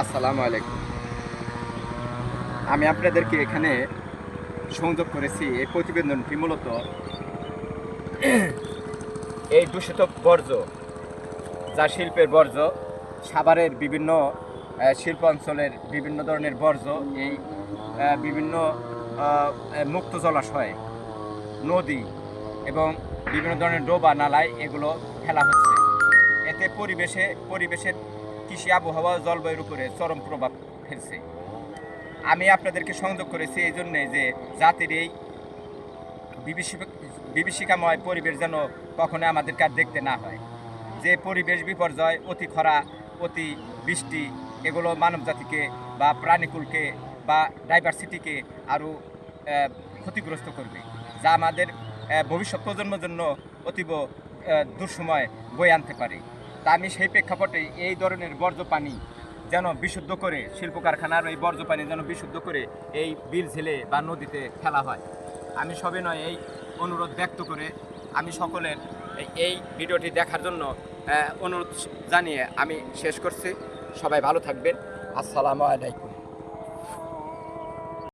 আসসালামু আলাইকুম। আমি আপনাদেরকে এখানে সংযোগ করেছি। এই প্রতিবেদনটি মূলত এই দূষিত বর্জ্য, যা শিল্পের বর্জ্য, সাভারের বিভিন্ন শিল্প অঞ্চলের বিভিন্ন ধরনের বর্জ্য, এই বিভিন্ন মুক্ত জলাশয়, নদী এবং বিভিন্ন ধরনের ডোবা নালায় এগুলো ফেলা হচ্ছে। এতে পরিবেশের কৃষি, আবহাওয়া, জলবায়ুর উপরে চরম প্রভাব ফেলছে। আমি আপনাদেরকে সংযোগ করেছি এই জন্যে যে জাতির এই বিভীষিকাময় পরিবেশ যেন কখনো আমাদেরকে আর দেখতে না হয়। যে পরিবেশ বিপর্যয়, অতি খরা, অতি বৃষ্টি, এগুলো মানব জাতিকে বা প্রাণীকুলকে বা ডাইভার্সিটিকে আরও ক্ষতিগ্রস্ত করবে, যা আমাদের ভবিষ্যৎ প্রজন্মের জন্য অতীব দুঃসময় বয়ে আনতে পারে। তা আমি সেই প্রেক্ষাপটে এই ধরনের বর্জ্য পানি যেন বিশুদ্ধ করে, শিল্প কারখানার এই বর্জ্য পানি যেন বিশুদ্ধ করে এই বিল ঝিলে বা নদীতে ফেলা হয়। আমি সবিনয় এই অনুরোধ ব্যক্ত করে আমি সকলের এই ভিডিওটি দেখার জন্য অনুরোধ জানিয়ে আমি শেষ করছি। সবাই ভালো থাকবেন। আসসালামু আলাইকুম।